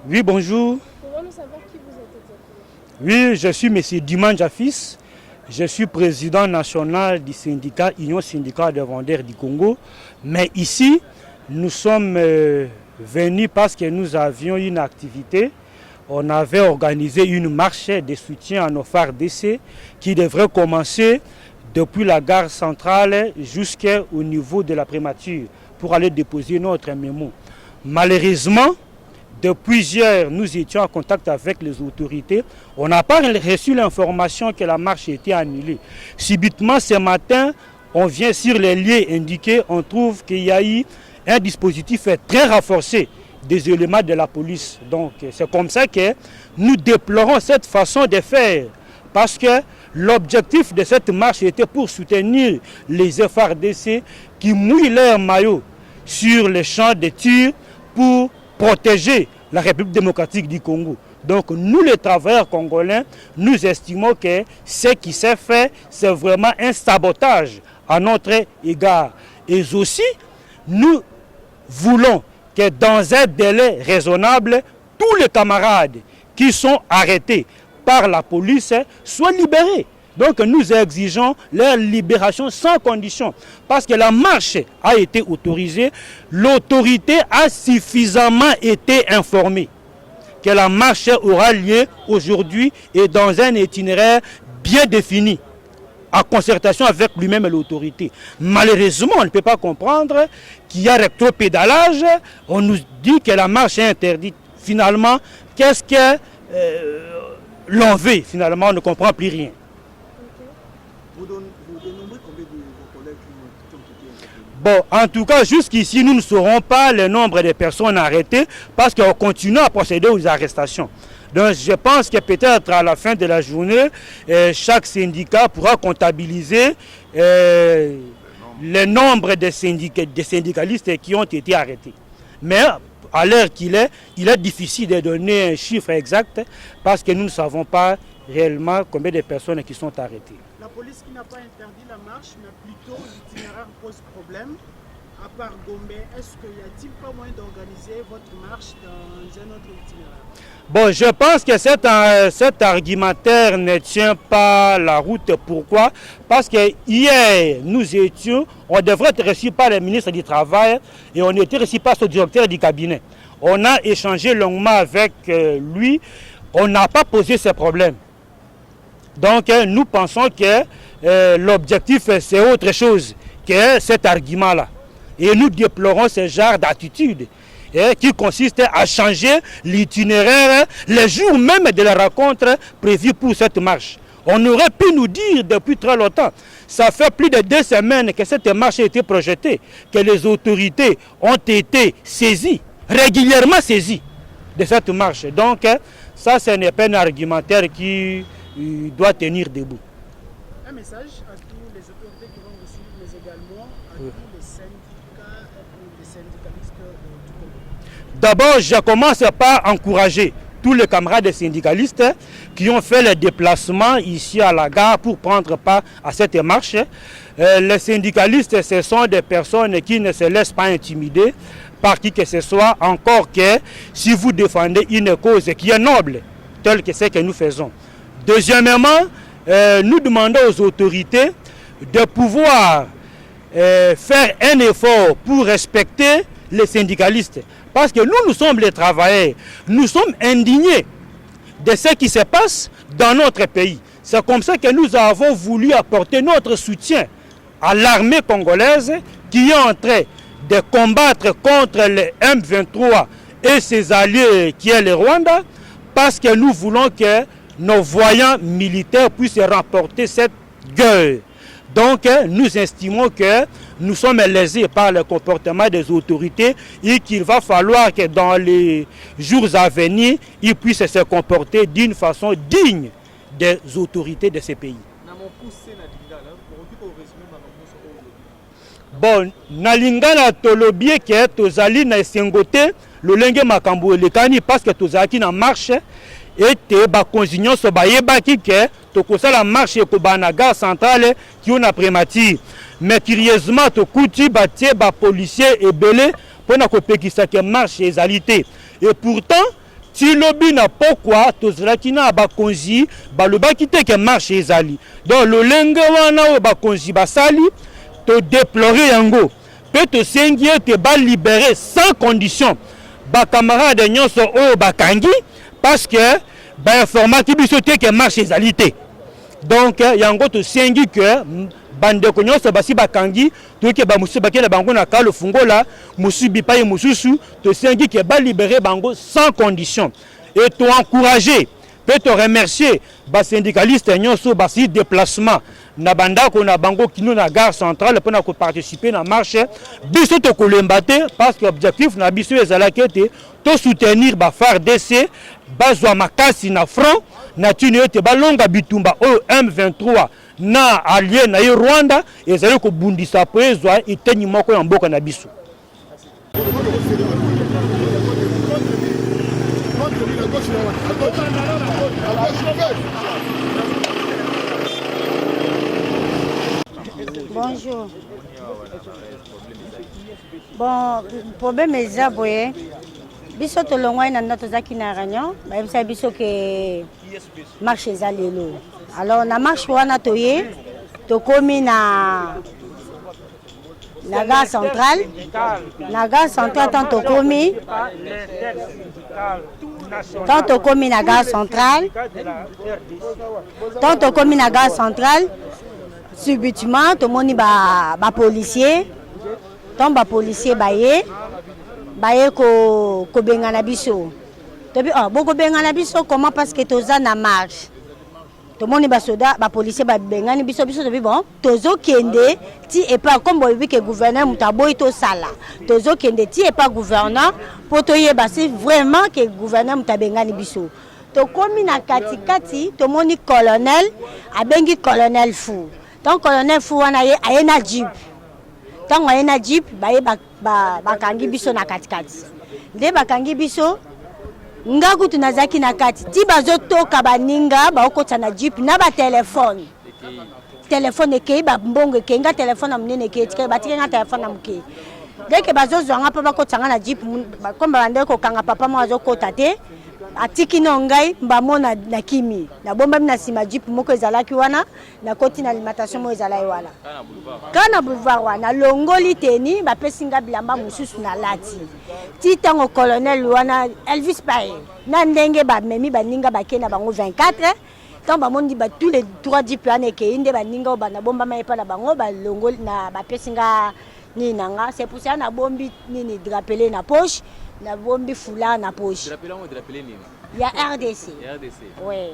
Oui, bonjour. Pouvons-nous savoir qui vous êtes exactement? Oui, je suis M. Diman Jafis. Je suis président national du syndicat Union syndicale des vendeurs du Congo. Mais ici, nous sommes venus parce que nous avions une activité. On avait organisé une marche de soutien à nos FARDC qui devrait commencer depuis la gare centrale jusqu'au niveau de la prémature pour aller déposer notre mémo. Malheureusement, depuis hier, nous étions en contact avec les autorités. On n'a pas reçu l'information que la marche était annulée. Subitement, ce matin, on vient sur les lieux indiqués, on trouve qu'il y a eu un dispositif très renforcé des éléments de la police. Donc, c'est comme ça que nous déplorons cette façon de faire. Parce que l'objectif de cette marche était pour soutenir les FARDC qui mouillent leur maillot sur les champs de tir pour protéger la République démocratique du Congo. Donc nous les travailleurs congolais, nous estimons que ce qui s'est fait, c'est vraiment un sabotage à notre égard. Et aussi, nous voulons que dans un délai raisonnable, tous les camarades qui sont arrêtés par la police soient libérés. Donc nous exigeons leur libération sans condition. Parce que la marche a été autorisée, l'autorité a suffisamment été informée que la marche aura lieu aujourd'hui et dans un itinéraire bien défini, en concertation avec lui-même et l'autorité. Malheureusement, on ne peut pas comprendre qu'il y a rétropédalage. On nous dit que la marche est interdite. Finalement, qu'est-ce que l'on veut? Finalement, on ne comprend plus rien. Vous dénombrez combien de vos collègues qui ont été arrêtés? Bon, en tout cas, jusqu'ici, nous ne saurons pas le nombre de personnes arrêtées parce qu'on continue à procéder aux arrestations. Donc, je pense que peut-être à la fin de la journée, chaque syndicat pourra comptabiliser le nombre de syndicalistes qui ont été arrêtés. Mais à l'heure qu'il est, il est difficile de donner un chiffre exact parce que nous ne savons pas réellement combien de personnes qui sont arrêtées. La police qui n'a pas interdit la marche, mais plutôt l'itinéraire pose problème. À part Gombe, est-ce qu'il n'y a-t-il pas moyen d'organiser votre marche dans un autre itinéraire? Bon, je pense que cet argumentaire ne tient pas la route. Pourquoi? Parce que hier, on devrait être reçus par le ministre du Travail et on était reçus par son directeur du cabinet. On a échangé longuement avec lui, on n'a pas posé ces problèmes. Donc nous pensons que l'objectif c'est autre chose que cet argument-là. Et nous déplorons ce genre d'attitude qui consiste à changer l'itinéraire le jour même de la rencontre prévue pour cette marche. On aurait pu nous dire depuis très longtemps, ça fait plus de 2 semaines que cette marche a été projetée, que les autorités ont été saisies, régulièrement saisies de cette marche. Donc ça, ce n'est pas un argumentaire qui doit tenir debout. Un message à tous les autorités qui vont reçu, mais également à tous les syndicats et les syndicalistes du Congo. D'abord, je commence par encourager tous les camarades syndicalistes qui ont fait le déplacement ici à la gare pour prendre part à cette marche. Les syndicalistes, ce sont des personnes qui ne se laissent pas intimider par qui que ce soit, encore que si vous défendez une cause qui est noble, telle que ce que nous faisons. Deuxièmement, nous demandons aux autorités de pouvoir faire un effort pour respecter les syndicalistes. Parce que nous sommes les travailleurs, nous sommes indignés de ce qui se passe dans notre pays. C'est comme ça que nous avons voulu apporter notre soutien à l'armée congolaise qui est en train de combattre contre le M23 et ses alliés qui est le Rwanda, parce que nous voulons que nos voyants militaires puissent remporter cette guerre. Donc nous estimons que nous sommes lésés par le comportement des autorités et qu'il va falloir que dans les jours à venir, ils puissent se comporter d'une façon digne des autorités de ces pays. Bon, nalingana tolobie que tozali na sengote lolenge makambo lekani parce que tozaki na marche ete bakonzi nyonso bayebaki ke tokosala marche ekoba na gare centrale kiona primature. Mais curieusement tokuti batie bapolisier ebele mpona kopekisa ke marche ezali te. Et pourtant ti lobi na pokwa tozalaki na bakonzi balobaki te ke marche ezali. Donc lolenge wana oyo bakonzi basali to déplorer yango pe tosengi ete balibere sans condition bacamarade nyonso oyo bakangi parce que bainformaki biso te ke marche ezali te. Donc yango tosengi ke bandeko nyonso basi bakangi toke bamusu bakela bango na kalo fungola musu bipaye mususu tosengi ke balibere bango sans condition. Et to encourager peut te remercier bas syndicalistes nyonso basi déplacement na bandako na bango kino na gare centrale pour na ko participer na marche biso to kolembate parce que objectif na biso ezalaki te to soutenir ba FARDC bazwa makasi na front na tuni ete balonga bitumba o M23 na allié na Rwanda ezali ko bundisa po ezwa iteni moko ya mboka na biso. Bonjour. Bon, problème est aboyé. Biso to longwa na notre zaki na réunion, ba yebisa biso ke marche ezalelo. Alors na marche wana toye to komi na gare centrale. Na gare centrale tant to komi na gare centrale. Tant to komi na gare centrale. Subitement to moni ba policier. Tant ba policier baye ko bengana biso. To bi boko bengana biso comment parce que toza na marche. To moni ba soda ba policier ba bengani biso to bi bon tozo kende ti et pas comme boyebi que gouverneur mutaboy to sala. Tozo kende ti et pas gouverneur pour to yeba si vraiment que gouverneur mutabengani biso. To komi na kati to moni colonel abengi colonel fou. Donc colonel fou wana ye ayena jeep. Tant ayena jeep baye bakangi biso na kati. Nde bakangi biso ngaku tunazaki na kati. Ti bazotoka baninga baokota na jeep na ba téléphone. Téléphone ekei ba mbongo ekei nga téléphone na munene ekei tika batike nga téléphone na muke. Dès que bazozwanga pa bakotanga na jeep comme bande ko kanga papa mo azokota te. Atiki no ngai mbamona na kimi na bomba na sima jeep moko ezalaki wana na koti na alimentation mo ezalai wana kana boulevard wana longoli teni ba pesinga bilamba mususu na lati ti tango colonel wana Elvis Paye na ndenge ba memi baninga bakena bango 24 tant ba mondi ba tous les 3 jeep wana ke inde baninga ba na bomba mai pa na bango ba longoli na ba pesinga ni nanga c'est pour ça na bombi nini drapelé na poche na bombi foulard na poche. Drapelé nini? Ya RDC. RDC. Oui.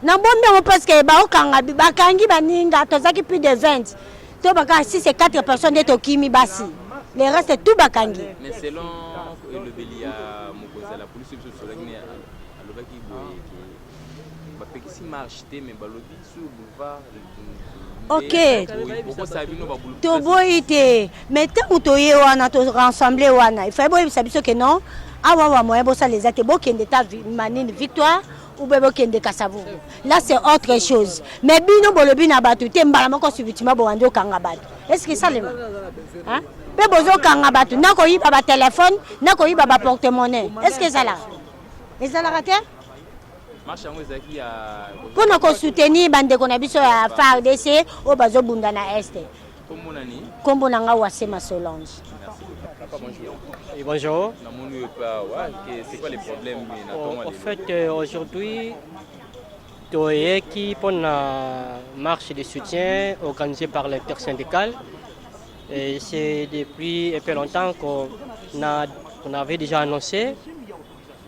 Na bombi parce que ba okanga bakangi baninga tozaki plus de 20. To baka si c'est 4 personnes de Tokimi basi. Le reste tout bakangi. Mais selon le Belia Mokoza la police sur la Guinée alobaki boye ki ba pekisi marche te mais balobi sur boulevard. Ok. To boite. Mais tant to ye wana to rassembler wana. Il faut boye sabiso que non. Awa moyen bossa les actes bo kende ta manine victoire ou bebo kende Kasavu. Là c'est autre chose. Mais bino bolobi na batu te mbala moko subitima bo ando kanga batu. Est-ce que ça le hein? Pe bozo kanga batu na ko yiba ba téléphone, na ko yiba ba porte-monnaie. Est-ce que ça là? Et ça la raté? Marche yango ezaki ya pour nous soutenir bande ko na biso ya FARDC o bazo bunda na este. Kombo nani? Kombo nanga Wasema Solange. Papa bonjour. Et bonjour. C'est quoi les problèmes? En fait, aujourd'hui, qui pour la marche de soutien organisée par l'intersyndicale. Et c'est depuis un peu longtemps qu'on avait déjà annoncé.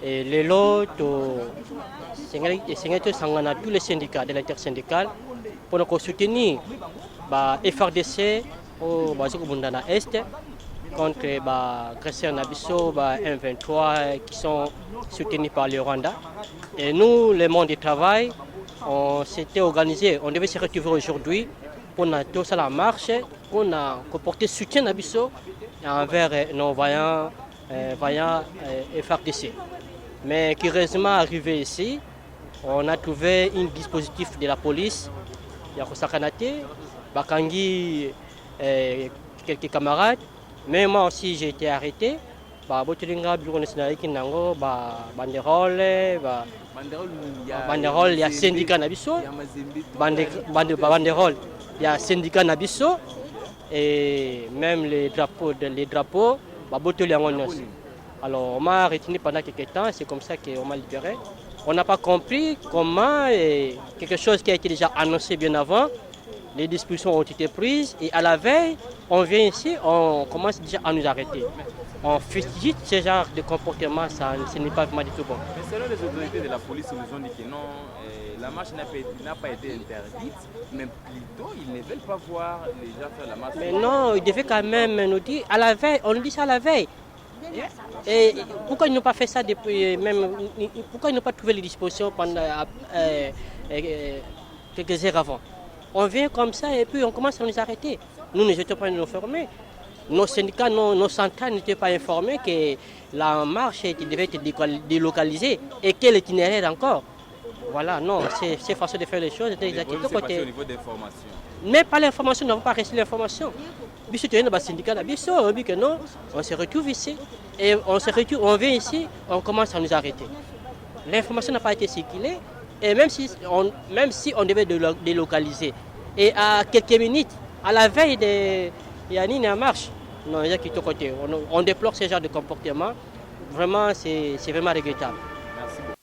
Et les lots, c'est tous les syndicats de l'intersyndicale pour nous soutenir FARDC au Bazokubundana Est contre Gresseur Nabiso, M23 qui sont soutenus par le Rwanda. Et nous, le monde du travail, on s'était organisé, on devait se retrouver aujourd'hui pour tous la marche, pour porter soutien Nabiso envers nos vaillants FARDC. Mais curieusement, arrivé ici, on a trouvé un dispositif de la police. Il y a Kosakanate, Bakangi, quelques camarades. Mais moi aussi, j'ai été arrêté. Banderole, il y a syndicat Nabiso. Banderole, il y a syndicat Nabiso. Et même les drapeaux, alors on m'a retenu pendant quelques temps, c'est comme ça qu'on m'a libéré. On n'a pas compris comment quelque chose qui a été déjà annoncé bien avant, les dispositions ont été prises et à la veille, on vient ici, on commence déjà à nous arrêter. On félicite ce genre de comportement, ce n'est pas vraiment du tout bon. Mais selon les autorités de la police, ils nous ont dit que non, la marche n'a pas été interdite, mais plutôt ils ne veulent pas voir les gens faire la marche. Mais non, ils devaient quand même nous dire à la veille, on nous dit ça à la veille. Et pourquoi ils n'ont pas fait ça depuis même, pourquoi ils n'ont pas trouvé les dispositions pendant quelques heures avant? On vient comme ça et puis on commence à nous arrêter. Nous n'étions pas informés. Nos syndicats, nos centrales n'étaient pas informés que la marche devait être délocalisée et quel itinéraire encore. Voilà, non, c'est façon de faire les choses. C'est passé au niveau d'information. Mais pas l'information, nous n'avons pas reçu l'information. Le syndicat, on se retrouve ici et on vient ici, on commence à nous arrêter. L'information n'a pas été circulée et même si on devait délocaliser. Et à quelques minutes, à la veille de Yannick en marche, non, il y a qui côté. On déplore ce genre de comportement. Vraiment, c'est vraiment regrettable. Merci beaucoup.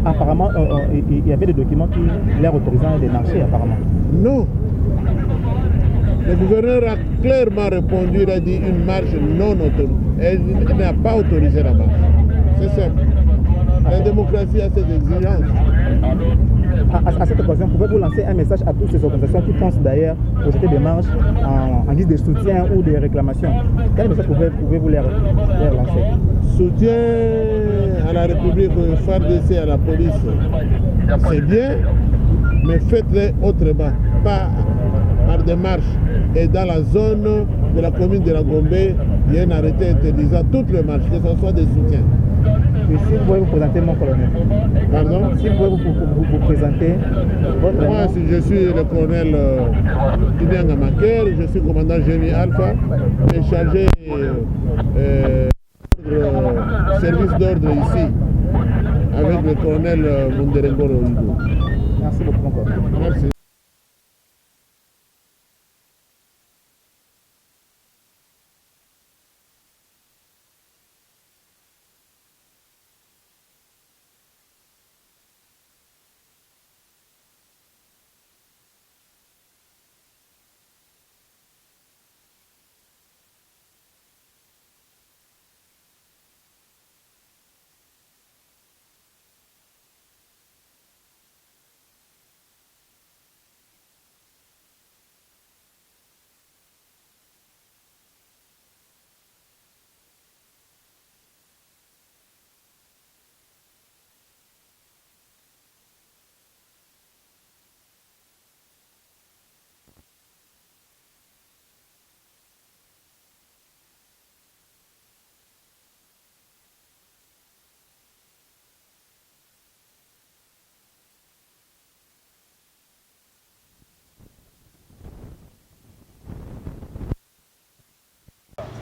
Apparemment, il y avait des documents qui leur autorisaient des marchés, apparemment. Non. Le gouverneur a clairement répondu, il a dit une marche non autorisée. Il n'a pas autorisé la marche. C'est simple. La démocratie a ses exigences. À cette occasion, pouvez-vous lancer un message à toutes ces organisations qui pensent d'ailleurs projeter des marches en guise de soutien ou de réclamation? Quel message pouvez-vous leur lancer? Soutien à la République, au FARDC, à la police, c'est bien, mais faites-le autrement, pas par des marches. Et dans la zone de la commune de la Gombe, il y a un arrêté interdisant toutes les marches, que ce soit des soutiens. Et si vous pouvez vous présenter, mon colonel? Pardon? Si vous pouvez vous présenter votre nom. Moi, je suis le colonel Kilianga Maker, je suis commandant Jémi Alpha et chargé service d'ordre ici avec le colonel Munderengoro Hugo. Merci beaucoup, mon colonel. Merci.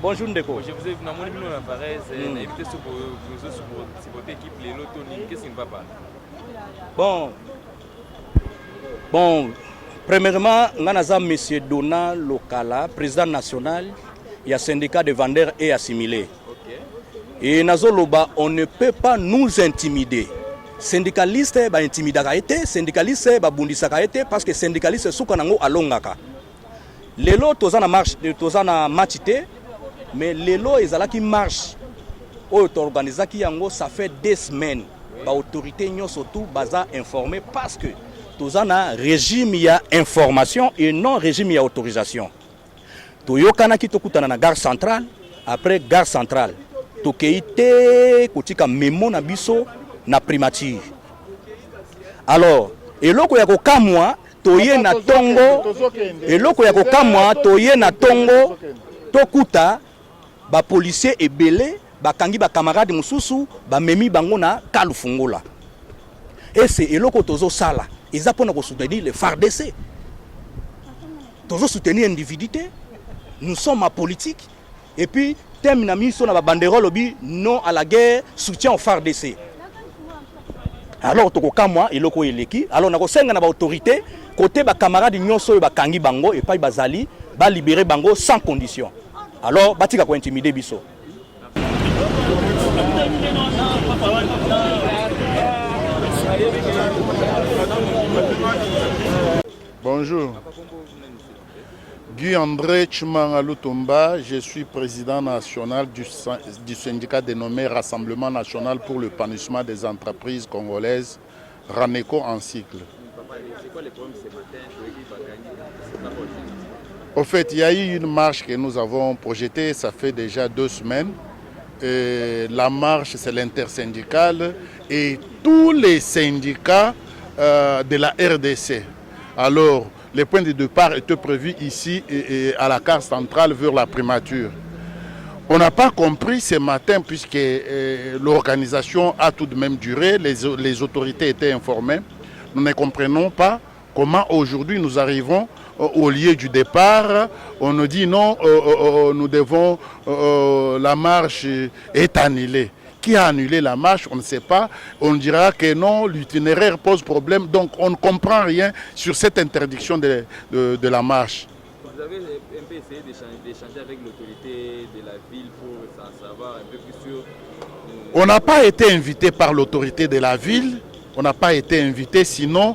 Bonjour Ndeko. Je vous ai vu dans mon numéro d'appareil, c'est éviter ce pour votre équipe, les lotos, qu'est-ce qui ne va pas? Bon, premièrement, Nganaza M. Dona Lokala, président national, il y a syndicat de vendeurs et assimilés. Okay. Et Nazoloba, on ne peut pas nous intimider. Syndicaliste ba intimidaka été, syndicaliste ba bundisaka été parce que syndicaliste soukanango alongaka. Lelo tozana marche, tozana matchité, mais lelo ezala qui marche organisé qui yango ça fait 2 semaines. Les autorités sont surtout informées parce que tous un régime y a information et non régime y a autorisation. Toyokana ki tokutana na gare centrale, après gare centrale. Tokeite kotika memo na biso na primature. Alors, eloko ya kokamwa toye na tongo, eloko ya kokamwa toye na tongo, tokuta ba policier ebele, bakangi ba camarade mususu, ba memi bango na kalufungola. Et c'est eloko tozo sala, ils apprennent à soutenir les FARDC. Tozo soutenir l'individualité. Nous sommes en politique. Et puis, terminami sur la banderole non à la guerre, soutien au FARDC. Alors, tokokamwa eloko eleki, alors na kosenga na ba autorité côté ba camarade nyonso ba kangi bango et pas bazali ba libérer bango sans condition. Alors, batika ko intimider biso. Bonjour. Guy-André Tchoumangaloutomba, je suis président national du syndicat dénommé Rassemblement national pour le l'épanouissement des entreprises congolaises, RANECO en cycle. C'est quoi les problèmes ce matin? Au fait, il y a eu une marche que nous avons projetée, ça fait déjà 2 semaines. La marche, c'est l'intersyndicale et tous les syndicats de la RDC. Alors, les points de départ étaient prévus ici et à la carte centrale vers la primature. On n'a pas compris ce matin puisque l'organisation a tout de même duré, les autorités étaient informées. Nous ne comprenons pas comment aujourd'hui nous arrivons au lieu du départ. On nous dit non, nous devons, la marche est annulée. Qui a annulé la marche, on ne sait pas. On dira que non, l'itinéraire pose problème. Donc on ne comprend rien sur cette interdiction de la marche. Vous avez un peu essayé d'échanger avec l'autorité de la ville pour savoir un peu plus sur... On n'a pas été invité par l'autorité de la ville. On n'a pas été invité, sinon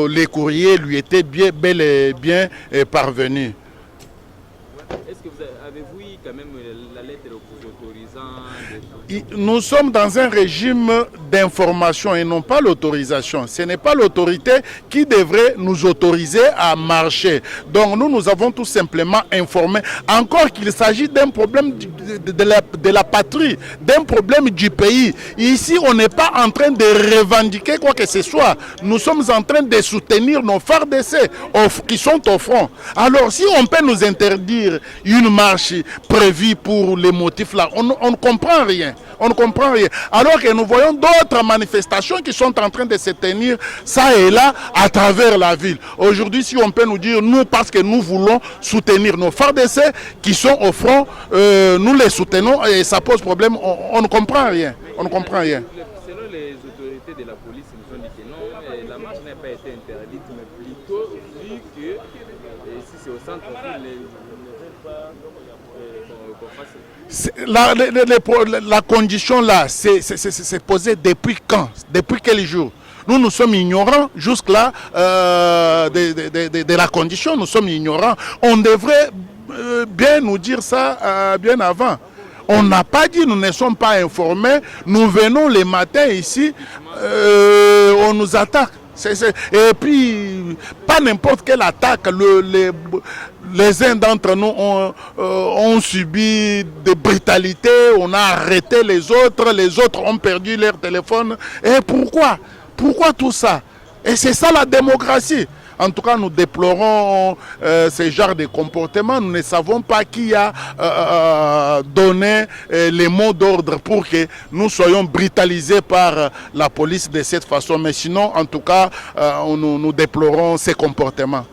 les courriers lui étaient bel et bien parvenus. Est-ce que avez-vous eu quand même la lettre autorisant? Nous sommes dans un régime d'information et non pas l'autorisation. Ce n'est pas l'autorité qui devrait nous autoriser à marcher. Donc nous avons tout simplement informé, encore qu'il s'agit d'un problème de la patrie, d'un problème du pays. Ici, on n'est pas en train de revendiquer quoi que ce soit. Nous sommes en train de soutenir nos FARDC qui sont au front. Alors si on peut nous interdire une marche prévue pour les motifs là, on ne comprend rien. On ne comprend rien. Alors que nous voyons d'autres manifestations qui sont en train de se tenir ça et là à travers la ville. Aujourd'hui, si on peut nous dire, nous, parce que nous voulons soutenir nos FARDC qui sont au front, nous les soutenons et ça pose problème, on ne comprend rien. On ne comprend rien. Selon les autorités de la police, ils nous ont dit que non, la marche n'a pas été interdite, mais plutôt vu que si c'est au centre-ville, la condition là, c'est posé depuis quand? Depuis quel jour? Nous sommes ignorants jusque-là de la condition, nous sommes ignorants. On devrait bien nous dire ça bien avant. On n'a pas dit, nous ne sommes pas informés, nous venons les matins ici, on nous attaque. Et puis, pas n'importe quelle attaque. Les uns d'entre nous ont subi des brutalités, on a arrêté les autres ont perdu leur téléphone. Et pourquoi? Pourquoi tout ça? Et c'est ça la démocratie. En tout cas, nous déplorons ce genre de comportement. Nous ne savons pas qui a donné les mots d'ordre pour que nous soyons brutalisés par la police de cette façon. Mais sinon, en tout cas, nous déplorons ces comportements.